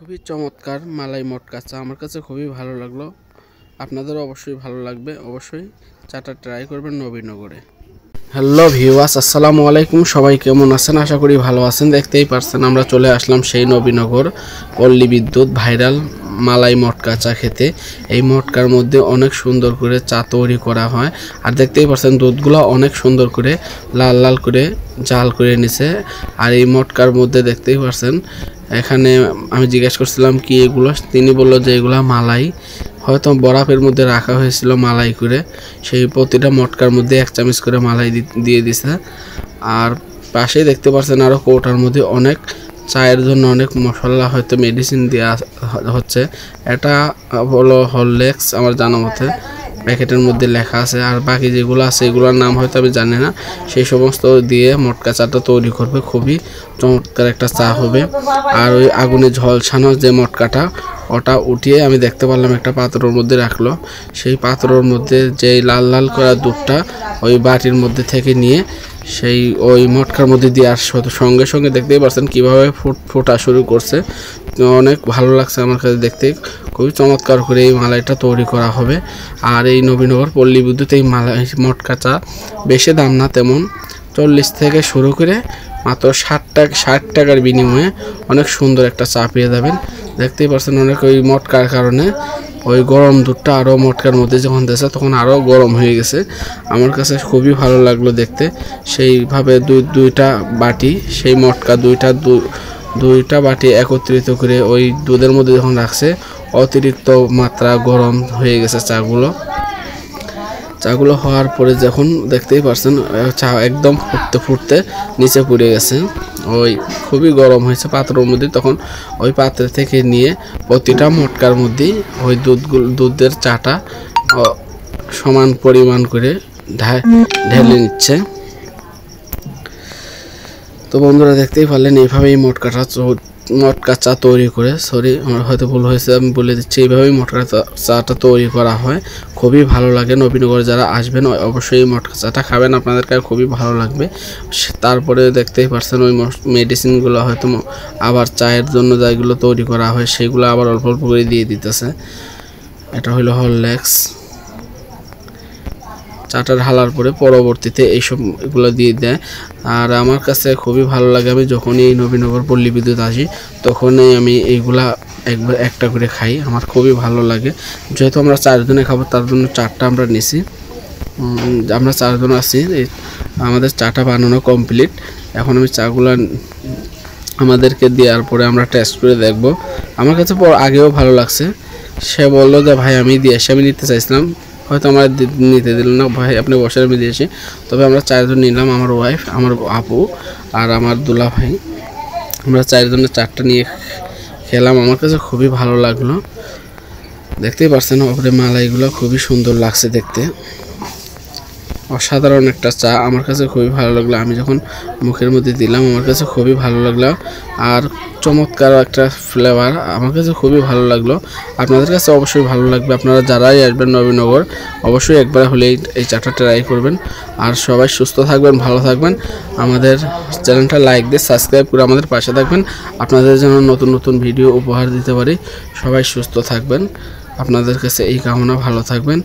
খুবই চমৎকার মালাই মটকা চা আমার কাছে খুবই ভালো লাগলো। আপনাদেরও অবশ্যই ভালো লাগবে। অবশ্যই চাটা ট্রাই করবেন নবীনগরে। হ্যালো ভিউয়ার্স, আসসালামু আলাইকুম। সবাই কেমন আছেন? আশা করি ভালো আছেন। দেখতেই পারছেন আমরা চলে আসলাম সেই নবীনগর পল্লী বিদ্যুৎ ভাইরাল মালাই মটকা চা খেতে। এই মটকার মধ্যে অনেক সুন্দর করে চা তৈরি করা হয়। আর দেখতেই পারছেন দুধগুলো অনেক সুন্দর করে লাল লাল করে জাল করে নিছে। আর এই মটকার মধ্যে দেখতেই পারছেন, এখানে আমি জিজ্ঞেস করছিলাম কি এগুলো, তিনি বলল যে এগুলা মালাই, হয়তো বরফের মধ্যে রাখা হয়েছিল মালাই করে। সেই প্রতিটা মটকার মধ্যে 1 চামচ করে মালাই দিয়ে দিছে। আর পাশেই দেখতে পাচ্ছেন আরও কৌটার মধ্যে অনেক চায়ের জন্য অনেক মশলা, হয়তো মেডিসিন দেওয়া হচ্ছে। এটা হলো হরলিক্স আমার জানা মতে, প্যাকেটের মধ্যে লেখা আছে। আর বাকি যেগুলো আছে এগুলোর নাম হয়তো আমি জানি না। সেই সমস্ত দিয়ে মটকা চাটা তৈরি করবে, খুবই চমৎকার একটা চা হবে। আর ওই আগুনে ঝলসানো যে মটকাটা, ওটা উঠিয়ে আমি দেখতে পারলাম একটা পাত্রের মধ্যে রাখলো। সেই পাত্রের মধ্যে যে লাল লাল করা দুধটা ওই বাটির মধ্যে থেকে নিয়ে সেই ওই মটকার মধ্যে দেওয়ার সঙ্গে সঙ্গে দেখতেই পাচ্ছেন কীভাবে ফোটা শুরু করছে। অনেক ভালো লাগছে আমার কাছে দেখতে। খুবই চমৎকার করে এই মালাইটা তৈরি করা হবে। আর এই নবীনগর পল্লী বিদ্যুৎ এই মালাই মটকা চা বেশি দাম না, তেমন 40 থেকে শুরু করে মাত্র 60 টাকার বিনিময়ে অনেক সুন্দর একটা চা পেয়ে যাবেন। দেখতেই পাচ্ছেন অনেক ওই মটকার কারণে ওই গরম দুধটা আরও মটকার মধ্যে যখন দিয়েছে তখন আরও গরম হয়ে গেছে। আমার কাছে খুবই ভালো লাগলো দেখতে। সেইভাবে দুইটা বাটি, সেই মটকা দুইটা বাটি একত্রিত করে ওই দুধের মধ্যে যখন রাখছে, অতিরিক্ত মাত্রা গরম হয়ে গেছে চাগুলো হওয়ার পরে যখন দেখতেই পারছেন চা একদম ফুটতে নিচে পড়ে গেছে। ওই খুবই গরম হয়েছে পাত্রের মধ্যে। তখন ওই পাত্র থেকে নিয়ে প্রতিটা মটকার মধ্যেই ওই দুধের চাটা সমান পরিমাণ করে ঢেলে নিচ্ছে। তো বন্ধুরা দেখতেই পারলেন এইভাবেই মটকা চা তৈরি করে, সরি আমার হয়তো ভুল হয়েছে, আমি বলে দিচ্ছি, এইভাবেই মটকা চাটা তৈরি করা হয়। খুবই ভালো লাগে। নবীনগরে যারা আসবেন অবশ্যই মটকা চাটা খাবেন, আপনাদেরকে খুবই ভালো লাগবে। তারপরে দেখতেই পারছেন ওই মেডিসিনগুলো হয়তো আবার চায়ের জন্য যেগুলো তৈরি করা হয় সেগুলো আবার অল্প অল্প করে দিয়ে দিতেছে। এটা হলো হরলিক্স। চাটা ঢালার পরে পরবর্তীতে এইসবগুলো দিয়ে দেয়। আর আমার কাছে খুবই ভালো লাগে, আমি যখনই এই নবীনগর পল্লী বিদ্যুৎ আসি তখনই আমি এইগুলা একটা করে খাই। আমার খুবই ভালো লাগে। যেহেতু আমরা 4 জনে খাবো তার জন্য 4টা আমরা নিছি। আমরা 4 জন আছি, আমাদের চাটা বানানো কমপ্লিট। এখন আমি চাগুলা আমাদেরকে দেওয়ার পরে আমরা টেস্ট করে দেখব। আমার কাছে আগেও ভালো লাগছে। সে বললো যে ভাই আমি নিতে চাইছিলাম, হয়তো আমার নিতে দিল না, ভাই আপনি বসে আমি দিয়েছি। তবে আমরা 4 জন নিলাম, আমার ওয়াইফ, আমার আপু আর আমার দুলা ভাই। আমরা 4 জনের 4টা নিয়ে খেলাম। আমার কাছে খুবই ভালো লাগলো। দেখতেই পারছেন ওপরে মালাইগুলো খুবই সুন্দর লাগছে দেখতে। অসাধারণ একটা চা, আমার কাছে খুবই ভালো লাগলো। আমি যখন মুখের মধ্যে দিলাম আমার কাছে খুবই ভালো লাগলো। আর চমৎকার একটা ফ্লেভার, আমার কাছে খুবই ভালো লাগলো। আপনাদের কাছে অবশ্যই ভালো লাগবে। আপনারা যারাই আসবেন নবীনগর অবশ্যই একবার হলে এই চাটা ট্রাই করবেন। আর সবাই সুস্থ থাকবেন, ভালো থাকবেন। আমাদের চ্যানেলটা লাইক দিয়ে সাবস্ক্রাইব করে আমাদের পাশে থাকবেন। আপনাদের যেন নতুন নতুন ভিডিও উপহার দিতে পারি। সবাই সুস্থ থাকবেন, আপনাদের কাছে এই কামনা। ভালো থাকবেন।